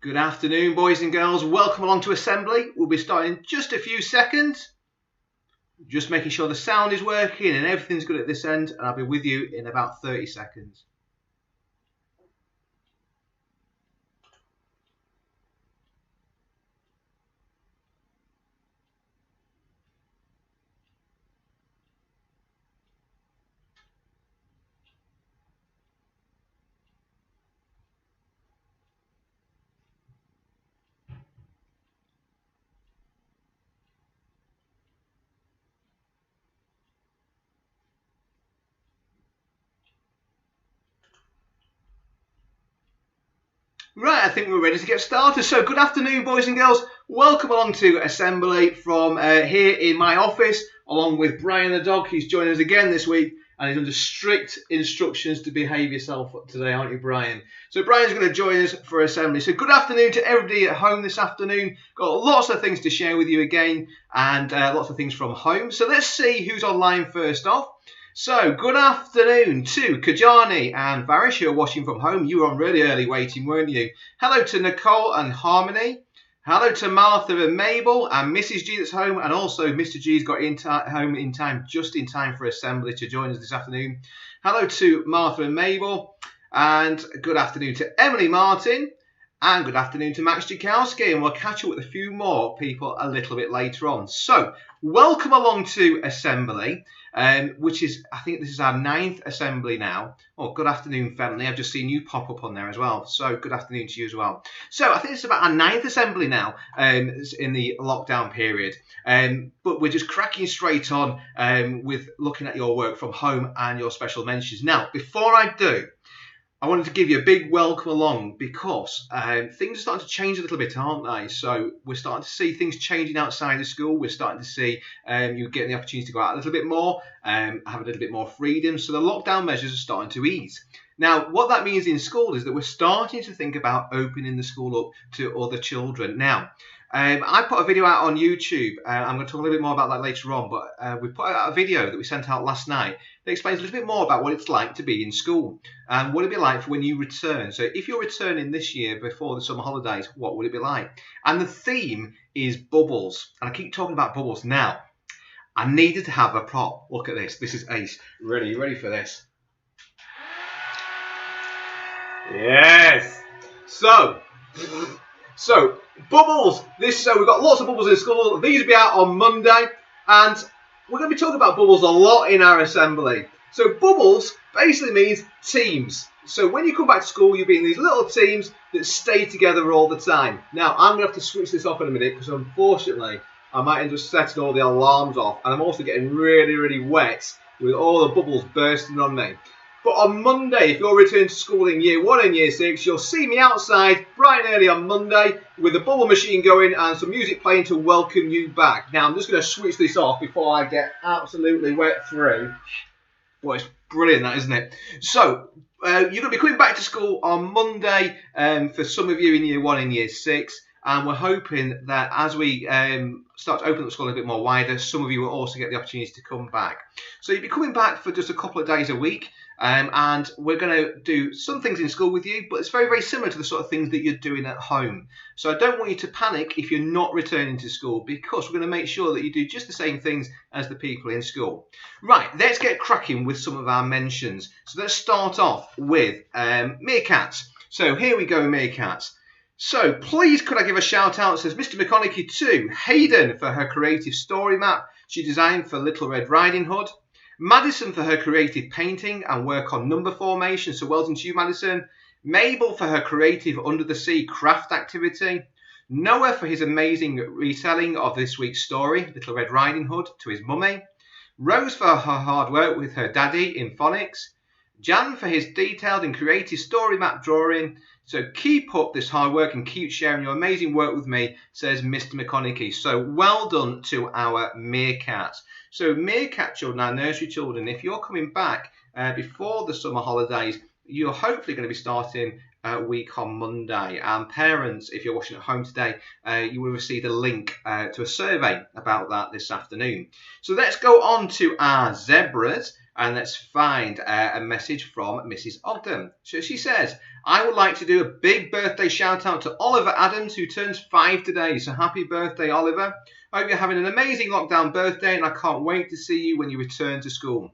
Good afternoon, boys and girls. Welcome along to assembly. We'll be starting in just a few seconds. Just making sure the sound is working and everything's good at this end, and I'll be with you in about 30 seconds. Right, I think we're ready to get started. So good afternoon, boys and girls. Welcome along to assembly from here in my office, along with Brian the dog. He's joining us again this week, and he's under strict instructions to behave yourself today, aren't you, Brian? So Brian's going to join us for assembly. So good afternoon to everybody at home this afternoon. Got lots of things to share with you again, and lots of things from home. So let's see who's online first off. So, good afternoon to Kajani and Varish, who are watching from home. You were on really early waiting, weren't you? Hello to Nicole and Harmony. Hello to Martha and Mabel and Mrs. G that's home. And also Mr. G's got home in time, just in time for assembly to join us this afternoon. Hello to Martha and Mabel. And good afternoon to Emily Martin. And good afternoon to Max Jakowski. And we'll catch up with a few more people a little bit later on. So, welcome along to assembly. Which is, I think this is our 9th assembly now. Oh, good afternoon, family. I've just seen you pop up on there as well. So, good afternoon to you as well. So, I think it's about our 9th assembly now in the lockdown period. But we're just cracking straight on with looking at your work from home and your special mentions. Now, before I do, I wanted to give you a big welcome along because things are starting to change a little bit, aren't they? So we're starting to see things changing outside of school. We're starting to see you getting the opportunity to go out a little bit more, have a little bit more freedom. So the lockdown measures are starting to ease. Now, what that means in school is that we're starting to think about opening the school up to other children. Now, I put a video out on YouTube. I'm going to talk a little bit more about that later on, but we put out a video that we sent out last night that explains a little bit more about what it's like to be in school and what it'll be like for when you return. So if you're returning this year before the summer holidays, what would it be like? And the theme is bubbles. And I keep talking about bubbles. Now, I needed to have a prop. Look at this. This is ace. Ready? You ready for this? Yes. So bubbles. So we've got lots of bubbles in school. These will be out on Monday, and we're going to be talking about bubbles a lot in our assembly. So bubbles basically means teams. So when you come back to school, you'll be in these little teams that stay together all the time. Now I'm going to have to switch this off in a minute because unfortunately I might end up setting all the alarms off, and I'm also getting really wet with all the bubbles bursting on me. But on Monday, if you're returning to school in year 1 and year 6, you'll see me outside bright and early on Monday with the bubble machine going and some music playing to welcome you back. Now, I'm just going to switch this off before I get absolutely wet through. Boy, it's brilliant, that, isn't it? So, you're going to be coming back to school on Monday for some of you in year 1 and year 6. And we're hoping that as we start to open up the school a bit more wider, some of you will also get the opportunity to come back. So you'll be coming back for just a couple of days a week. And we're going to do some things in school with you, but it's very similar to the sort of things that you're doing at home. So I don't want you to panic if you're not returning to school, because we're going to make sure that you do just the same things as the people in school. Right, let's get cracking with some of our mentions. So let's start off with meerkats. So here we go, meerkats. So please could I give a shout out, says Mr. McConaughey, to Hayden for her creative story map she designed for Little Red Riding Hood. Madison for her creative painting and work on number formation, so well done to you, Madison. Mabel for her creative under the sea craft activity. Noah for his amazing retelling of this week's story, Little Red Riding Hood, to his mummy. Rose for her hard work with her daddy in phonics. Jan for his detailed and creative story map drawing. So keep up this hard work and keep sharing your amazing work with me, says Mr. McConaughey. So well done to our meerkats. So meerkat children, our nursery children, if you're coming back before the summer holidays, you're hopefully going to be starting a week on Monday. And parents, if you're watching at home today, you will receive a link to a survey about that this afternoon. So let's go on to our zebras. And let's find a message from Mrs. Ogden. So she says, I would like to do a big birthday shout out to Oliver Adams, who turns 5 today. So happy birthday, Oliver. I hope you're having an amazing lockdown birthday, and I can't wait to see you when you return to school.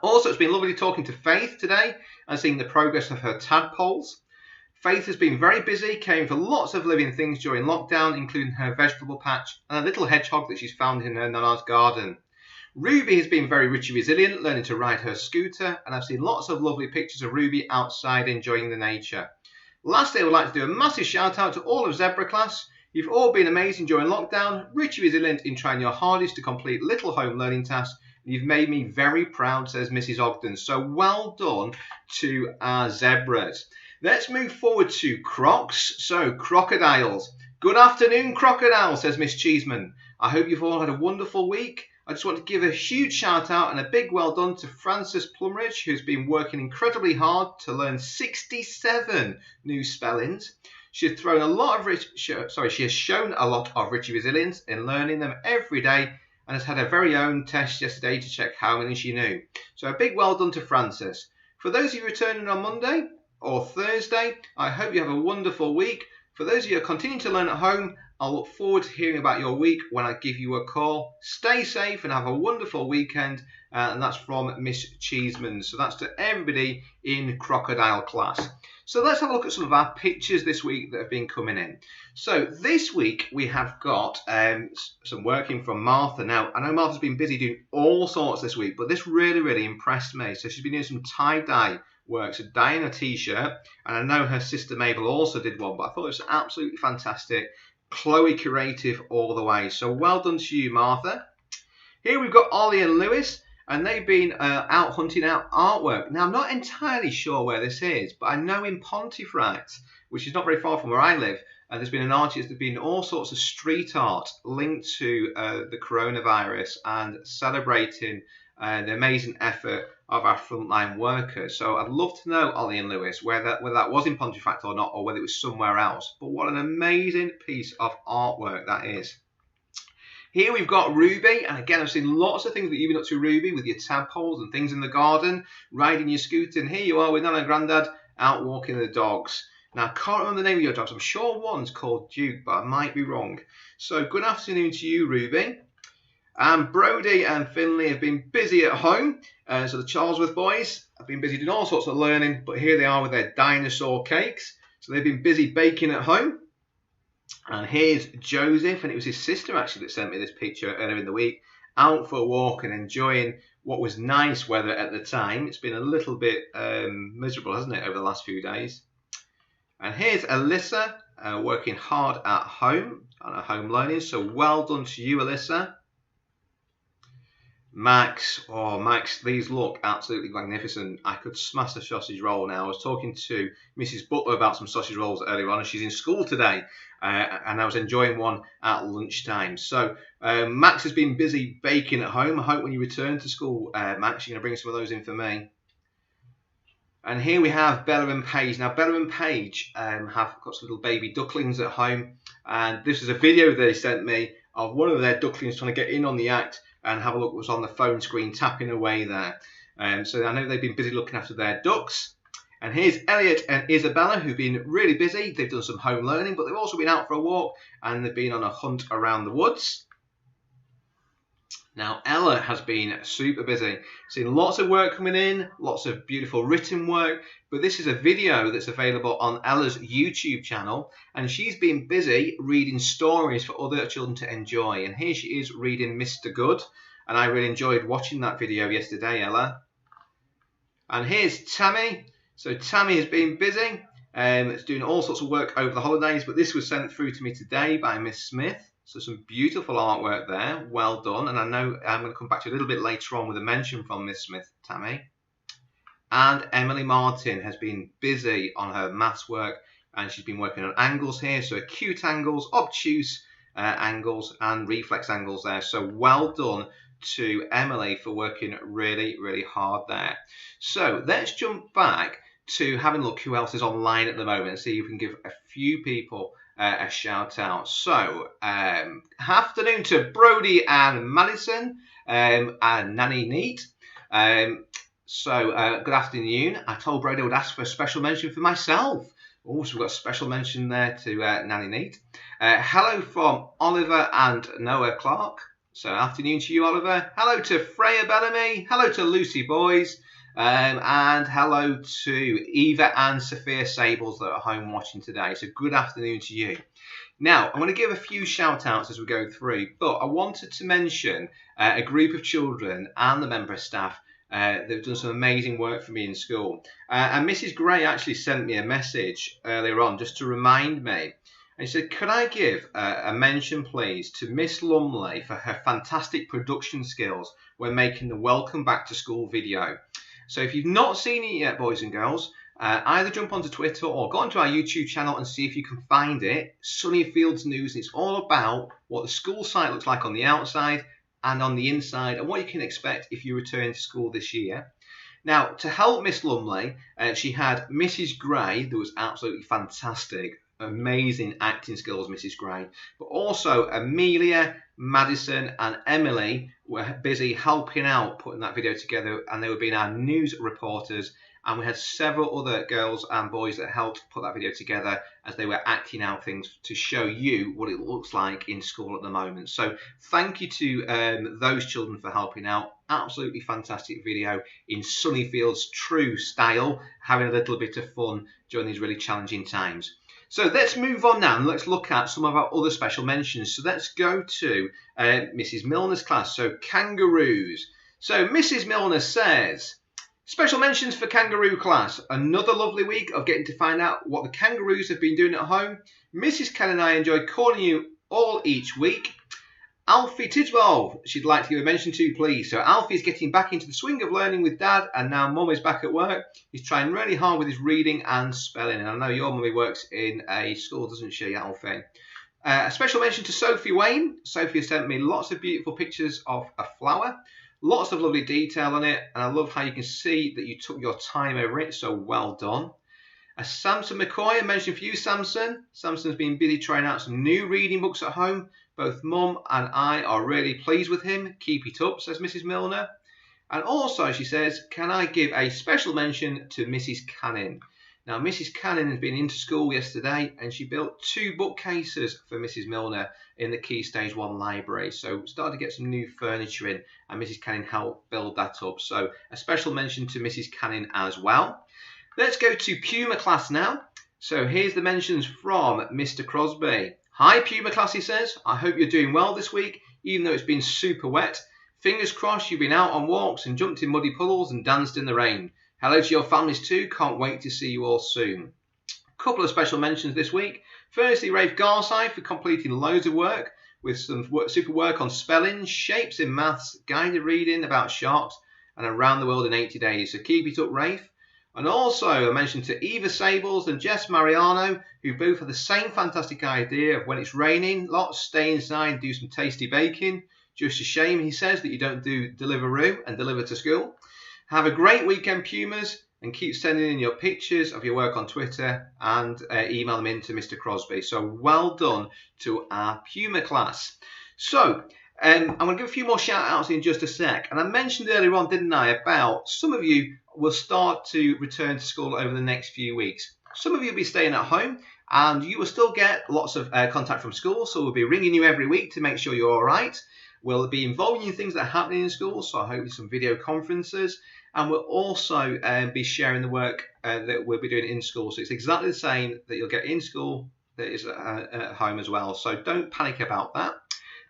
Also, it's been lovely talking to Faith today and seeing the progress of her tadpoles. Faith has been very busy, caring for lots of living things during lockdown, including her vegetable patch and a little hedgehog that she's found in her nana's garden. Ruby has been very Richie resilient, learning to ride her scooter, and I've seen lots of lovely pictures of Ruby outside enjoying the nature. Lastly, I would like to do a massive shout out to all of Zebra class. You've all been amazing during lockdown, Richie resilient in trying your hardest to complete little home learning tasks. You've made me very proud, says Mrs. Ogden. So well done to our zebras. Let's move forward to crocs. So crocodiles. Good afternoon, crocodile, says Miss Cheeseman. I hope you've all had a wonderful week. I just want to give a huge shout out and a big well done to Frances Plumridge, who's been working incredibly hard to learn 67 new spellings. She has shown a lot of Richie resilience in learning them every day, and has had her very own test yesterday to check how many she knew. So a big well done to Frances. For those of you returning on Monday or Thursday, I hope you have a wonderful week. For those of you who are continuing to learn at home, I'll look forward to hearing about your week when I give you a call. Stay safe and have a wonderful weekend. And that's from Miss Cheeseman. So that's to everybody in crocodile class. So let's have a look at some of our pictures this week that have been coming in. So this week we have got some work in from Martha. Now, I know Martha's been busy doing all sorts this week, but this really impressed me. So she's been doing some tie-dye work, so dyeing a t-shirt. And I know her sister Mabel also did one, but I thought it was absolutely fantastic. Chloe creative all the way. So well done to you, Martha. Here we've got Ollie and Lewis, and they've been out hunting out artwork. Now, I'm not entirely sure where this is, but I know in Pontefract, which is not very far from where I live, there's been an artist, there's been all sorts of street art linked to the coronavirus and celebrating the amazing effort of our frontline workers. So I'd love to know, Ollie and Lewis, whether that was in Pontefract or not, or whether it was somewhere else. But what an amazing piece of artwork that is. Here we've got Ruby, and again, I've seen lots of things that you've been up to, Ruby, with your tadpoles and things in the garden, riding your scooter, and here you are with Nana and Grandad out walking the dogs. Now, I can't remember the name of your dogs. I'm sure one's called Duke, but I might be wrong. So good afternoon to you, Ruby. And Brody and Finley have been busy at home. So the Charlesworth boys have been busy doing all sorts of learning, but here they are with their dinosaur cakes. So they've been busy baking at home. And here's Joseph, and it was his sister actually that sent me this picture earlier in the week, out for a walk and enjoying what was nice weather at the time. It's been a little bit miserable, hasn't it, over the last few days. And here's Alyssa working hard at home on her home learning. So well done to you, Alyssa. Max, oh Max, these look absolutely magnificent. I could smash a sausage roll now. I was talking to Mrs. Butler about some sausage rolls earlier on, and she's in school today, and I was enjoying one at lunchtime. So Max has been busy baking at home. I hope when you return to school, Max, you're going to bring some of those in for me. And here we have Bella and Paige. Now, Bella and Paige have got some little baby ducklings at home, and this is a video they sent me of one of their ducklings trying to get in on the act, and have a look what was on the phone screen tapping away there. So I know they've been busy looking after their ducks. And here's Elliot and Isabella, who've been really busy. They've done some home learning, but they've also been out for a walk, and they've been on a hunt around the woods. Now, Ella has been super busy. Seen lots of work coming in, lots of beautiful written work, but this is a video that's available on Ella's YouTube channel, and she's been busy reading stories for other children to enjoy. And here she is reading Mr. Good, and I really enjoyed watching that video yesterday, Ella. And here's Tammy. So Tammy has been busy. It's doing all sorts of work over the holidays, but this was sent through to me today by Miss Smith. So some beautiful artwork there, well done. And I know I'm going to come back to you a little bit later on with a mention from Miss Smith, Tammy. And Emily Martin has been busy on her maths work, and she's been working on angles here, so acute angles, obtuse angles, and reflex angles there. So well done to Emily for working really hard there. So let's jump back to having a look who else is online at the moment and see if we can give a few people a shout out. So, afternoon to Brody and Madison and Nanny Neat. Good afternoon. I told Brady I would ask for a special mention for myself. Also, we've got a special mention there to Nanny Neat. Hello from Oliver and Noah Clark. So afternoon to you, Oliver. Hello to Freya Bellamy. Hello to Lucy Boys. And hello to Eva and Sophia Sables that are at home watching today. So good afternoon to you. Now, I'm going to give a few shout outs as we go through, but I wanted to mention a group of children and the member of staff that have done some amazing work for me in school. And Mrs. Gray actually sent me a message earlier on just to remind me. And she said, could I give a mention, please, to Miss Lumley for her fantastic production skills when making the Welcome Back to School video. So if you've not seen it yet, boys and girls, either jump onto Twitter or go onto our YouTube channel and see if you can find it. Sunnyfields News. It's all about what the school site looks like on the outside and on the inside and what you can expect if you return to school this year. Now, to help Miss Lumley, she had Mrs. Gray, that was absolutely fantastic. Amazing acting skills, Mrs. Gray. But also Amelia, Madison and Emily were busy helping out putting that video together, and they were being our news reporters, and we had several other girls and boys that helped put that video together as they were acting out things to show you what it looks like in school at the moment. So thank you to those children for helping out. Absolutely fantastic video in Sunnyfield's true style, having a little bit of fun during these really challenging times. So let's move on now and let's look at some of our other special mentions. So let's go to Mrs. Milner's class. So kangaroos. So Mrs. Milner says, special mentions for kangaroo class. Another lovely week of getting to find out what the kangaroos have been doing at home. Mrs. Ken and I enjoy calling you all each week. Alfie Tidwell, she'd like to give a mention to, please. So Alfie is getting back into the swing of learning with Dad, and now Mum is back at work. He's trying really hard with his reading and spelling. And I know your mummy works in a school, doesn't she, Alfie? A special mention to Sophie Wayne. Sophie has sent me lots of beautiful pictures of a flower. Lots of lovely detail on it. And I love how you can see that you took your time over it. So well done. Samson McCoy, a mention for you, Samson. Samson's been busy trying out some new reading books at home. Both Mum and I are really pleased with him. Keep it up, says Mrs. Milner. And also, she says, can I give a special mention to Mrs. Cannon? Now, Mrs. Cannon has been into school yesterday and she built 2 bookcases for Mrs. Milner in the Key Stage 1 library. So started to get some new furniture in and Mrs. Cannon helped build that up. So a special mention to Mrs. Cannon as well. Let's go to Puma class now. So here's the mentions from Mr. Crosby. Hi Puma class, he says. I hope you're doing well this week, even though it's been super wet. Fingers crossed you've been out on walks and jumped in muddy puddles and danced in the rain. Hello to your families too. Can't wait to see you all soon. A couple of special mentions this week. Firstly, Rafe Garside for completing loads of work with some super work on spelling, shapes in maths, guided reading about sharks, and around the world in 80 days. So keep it up, Rafe. And also a mention to Eva Sables and Jess Mariano, who both have the same fantastic idea of when it's raining, lots, stay inside and do some tasty baking. Just a shame, he says, that you don't do Deliveroo and deliver to school. Have a great weekend, Pumas, and keep sending in your pictures of your work on Twitter and email them in to Mr. Crosby. So well done to our Puma class. So I'm going to give a few more shout outs in just a sec. And I mentioned earlier on, didn't I, about some of you will start to return to school over the next few weeks. Some of you will be staying at home and you will still get lots of contact from school. So we'll be ringing you every week to make sure you're all right. We'll be involving you in things that are happening in school. So hopefully some video conferences. And we'll also be sharing the work that we'll be doing in school. So it's exactly the same that you'll get in school that is at home as well. So don't panic about that.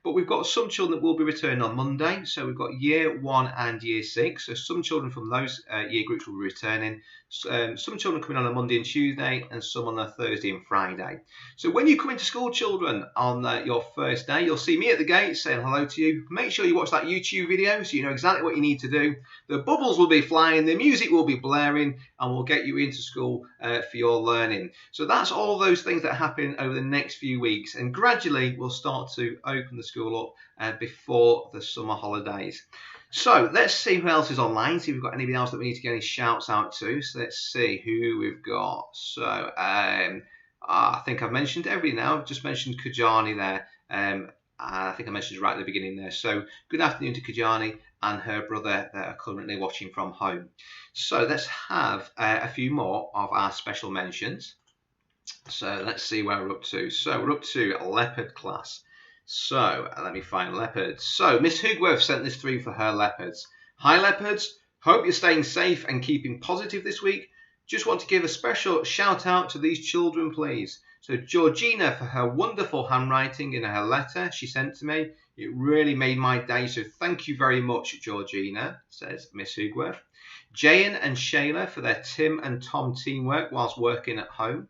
But we've got some children that will be returning on Monday. So we've got Year 1 and Year 6. So some children from those year groups will be returning. Some children coming on a Monday and Tuesday, and some on a Thursday and Friday. So when you come into school, children, on your first day, you'll see me at the gate saying hello to you. Make sure you watch that YouTube video so you know exactly what you need to do. The bubbles will be flying, the music will be blaring, and we'll get you into school for your learning. So that's all those things that happen over the next few weeks, and gradually we'll start to open the school up before the summer holidays. So let's see who else is online, see if we've got anybody else that we need to get any shouts out to. So let's see who we've got. So I think I've mentioned everybody now. I've just mentioned Kajani there. I think I mentioned right at the beginning there. So good afternoon to Kajani and her brother that are currently watching from home. So let's have a few more of our special mentions. So let's see where we're up to. So we're up to leopard class. So let me find leopards. So Miss Hoogworth sent this through for her leopards. Hi leopards, hope you're staying safe and keeping positive this week. Just want to give a special shout out to these children, please. So Georgina for her wonderful handwriting in her letter she sent to me. It really made my day, so thank you very much, Georgina, says Miss Hoogworth. Jayan and Shayla for their Tim and Tom teamwork whilst working at home.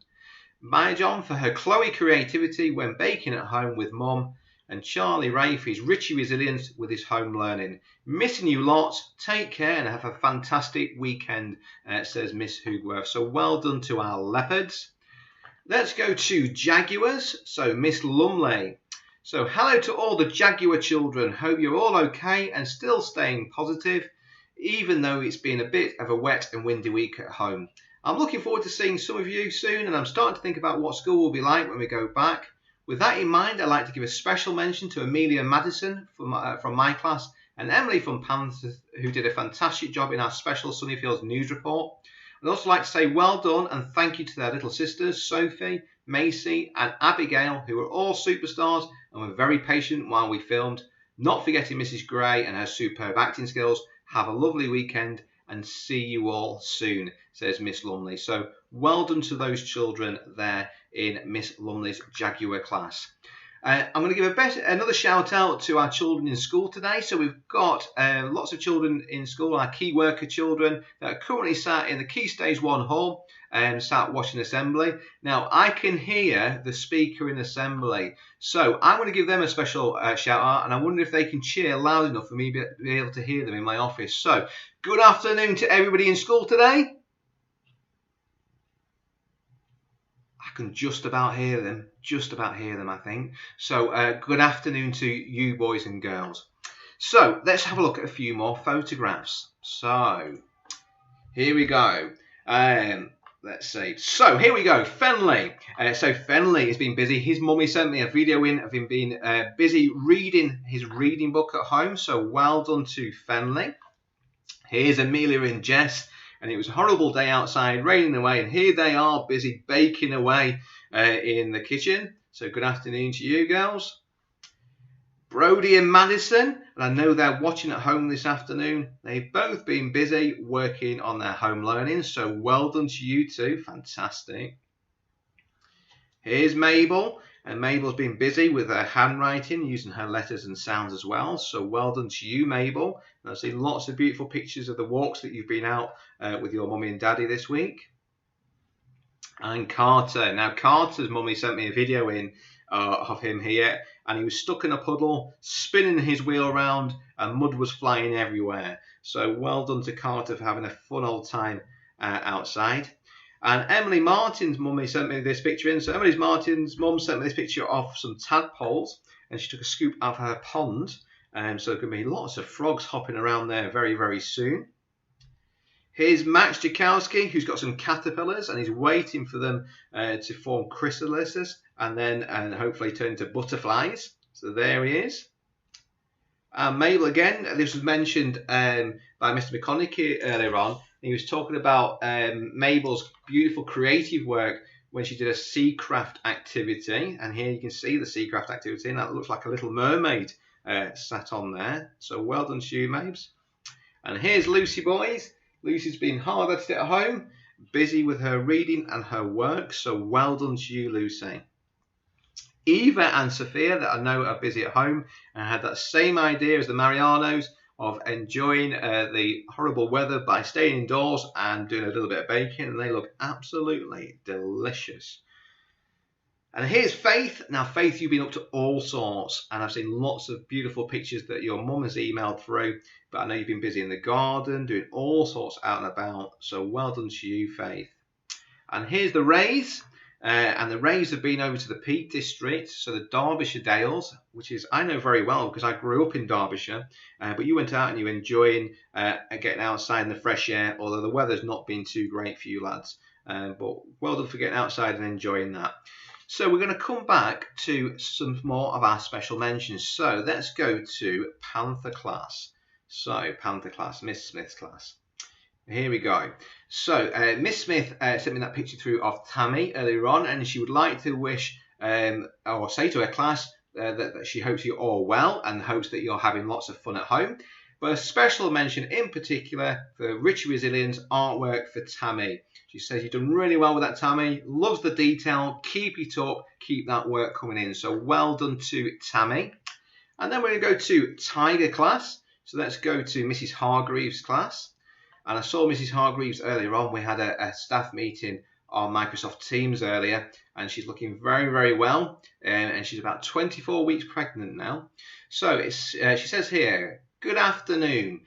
Maya John for her Chloe creativity when baking at home with Mum. And Charlie Ray for his Richie resilience with his home learning. Missing you lots. Take care and have a fantastic weekend, says Miss Hoogworth. So well done to our leopards. Let's go to Jaguars. So Miss Lumley. So hello to all the Jaguar children. Hope you're all okay and still staying positive, even though it's been a bit of a wet and windy week at home. I'm looking forward to seeing some of you soon, and I'm starting to think about what school will be like when we go back. With that in mind, I'd like to give a special mention to Amelia Madison from my class and Emily from Panther, who did a fantastic job in our special Sunnyfields news report. I'd also like to say well done and thank you to their little sisters, Sophie, Macy and Abigail, who were all superstars and were very patient while we filmed. Not forgetting Mrs. Gray and her superb acting skills. Have a lovely weekend and see you all soon, says Miss Lumley. So well done to those children there in Miss Lumley's Jaguar class. I'm going to give another shout out to our children in school today. So we've got lots of children in school, our key worker children that are currently sat in the Key Stage 1 hall and sat watching assembly. Now I can hear the speaker in assembly, so I'm going to give them a special shout out, and I wonder if they can cheer loud enough for me to be able to hear them in my office. So good afternoon to everybody in school today. I can just about hear them, I think. So good afternoon to you boys and girls. So let's have a look at a few more photographs. So here we go. Let's see. So here we go. Fenley. So Fenley has been busy. His mummy sent me a video in of him being busy reading his reading book at home. So well done to Fenley. Here's Amelia and Jess. And it was a horrible day outside, raining away, and here they are busy baking away in the kitchen. So good afternoon to you girls. Brody and Madison, and I know they're watching at home this afternoon. They've both been busy working on their home learning, so well done to you two. Fantastic. Here's Mabel, and Mabel's been busy with her handwriting, using her letters and sounds as well. So well done to you, Mabel. And I've seen lots of beautiful pictures of the walks that you've been out with your mummy and daddy this week. And Carter. Now Carter's mummy sent me a video in of him here, and he was stuck in a puddle, spinning his wheel around, and mud was flying everywhere. So well done to Carter for having a fun old time outside. And Emily Martin's mummy sent me this picture in. So Emily Martin's mum sent me this picture of some tadpoles, and she took a scoop out of her pond. So there could be lots of frogs hopping around there very, very soon. Here's Max Jakowski, who's got some caterpillars, and he's waiting for them to form chrysalises and hopefully turn into butterflies. So there he is. Mabel again, this was mentioned by Mr. McConaughey earlier on. He was talking about Mabel's beautiful creative work when she did a Seacraft activity. And here you can see the Seacraft activity, and that looks like a little mermaid sat on there. So well done to you, Mabes. And here's Lucy, boys. Lucy's been hard at it at home, busy with her reading and her work. So well done to you, Lucy. Eva and Sophia, that I know are busy at home, and had that same idea as the Marianos of enjoying the horrible weather by staying indoors and doing a little bit of baking, and they look absolutely delicious. And here's Faith. Now, Faith, you've been up to all sorts, and I've seen lots of beautiful pictures that your mum has emailed through, but I know you've been busy in the garden, doing all sorts out and about, so well done to you, Faith. And here's the Rays. And the Rays have been over to the Peak District, so the Derbyshire Dales, which is I know very well because I grew up in Derbyshire. But you went out and you were enjoying getting outside in the fresh air, although the weather's not been too great for you lads. But well done for getting outside and enjoying that. So we're going to come back to some more of our special mentions. So let's go to Panther class. So, Panther class, Miss Smith's class. Here we go. So, Miss Smith sent me that picture through of Tammy earlier on, and she would like to wish or say to her class that she hopes you're all well and hopes that you're having lots of fun at home. But a special mention in particular for Richie Resilience artwork for Tammy. She says you've done really well with that, Tammy. Loves the detail. Keep it up. Keep that work coming in. So well done to Tammy. And then we're going to go to Tiger class. So let's go to Mrs. Hargreaves' class. And I saw Mrs. Hargreaves earlier on. We had a staff meeting on Microsoft Teams earlier, and she's looking very, very well. And she's about 24 weeks pregnant now. So she says here, good afternoon.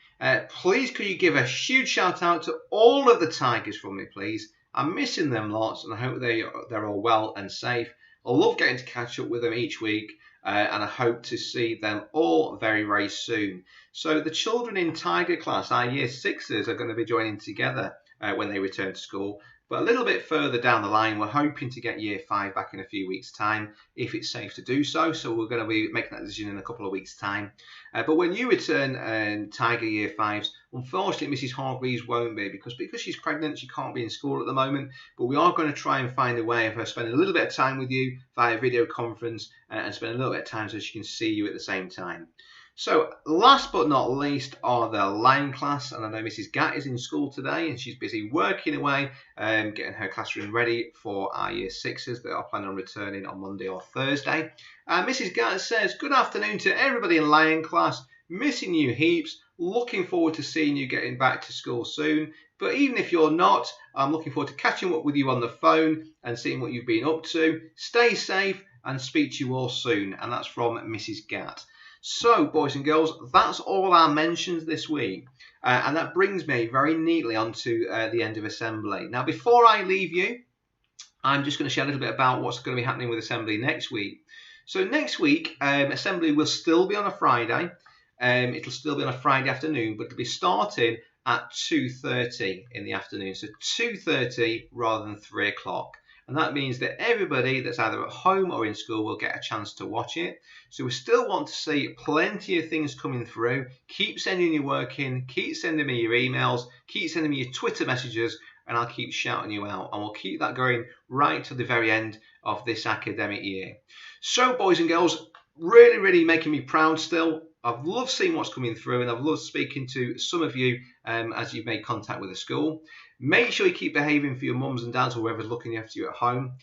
Please could you give a huge shout out to all of the Tigers for me, please? I'm missing them lots, and I hope they're all well and safe. I love getting to catch up with them each week. And I hope to see them all very, very soon. So the children in Tiger class, our year 6s, are going to be joining together when they return to school. But a little bit further down the line, we're hoping to get year 5 back in a few weeks' time, if it's safe to do so. So we're going to be making that decision in a couple of weeks' time. But when you return Tiger year 5s, unfortunately, Mrs. Hargreaves won't be, because she's pregnant, she can't be in school at the moment. But we are going to try and find a way of her spending a little bit of time with you via video conference and spend a little bit of time so she can see you at the same time. So last but not least are the Lion class, and I know Mrs. Gatt is in school today and she's busy working away, getting her classroom ready for our year 6s that are planning on returning on Monday or Thursday. Mrs. Gatt says, good afternoon to everybody in Lion class, missing you heaps, looking forward to seeing you getting back to school soon. But even if you're not, I'm looking forward to catching up with you on the phone and seeing what you've been up to. Stay safe and speak to you all soon. And that's from Mrs. Gatt. So, boys and girls, that's all our mentions this week. And that brings me very neatly onto the end of Assembly. Now, before I leave you, I'm just going to share a little bit about what's going to be happening with Assembly next week. So next week, Assembly will still be on a Friday. It'll still be on a Friday afternoon, but it'll be starting at 2:30 in the afternoon. So 2:30 rather than 3 o'clock. And that means that everybody that's either at home or in school will get a chance to watch it. So we still want to see plenty of things coming through. Keep sending your work in, keep sending me your emails, keep sending me your Twitter messages, and I'll keep shouting you out. And we'll keep that going right to the very end of this academic year. So, boys and girls, really, really making me proud still. I've loved seeing what's coming through, and I've loved speaking to some of you as you've made contact with the school. Make sure you keep behaving for your mums and dads or whoever's looking after you at home.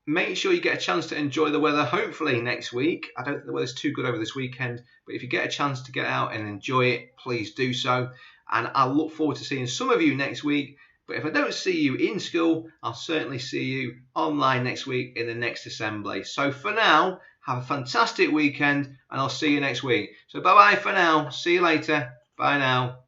Make sure you get a chance to enjoy the weather, hopefully next week. I don't think the weather's too good over this weekend, but if you get a chance to get out and enjoy it, please do so. And I'll look forward to seeing some of you next week. But if I don't see you in school, I'll certainly see you online next week in the next Assembly. So for now, have a fantastic weekend, and I'll see you next week. So bye-bye for now. See you later. Bye now.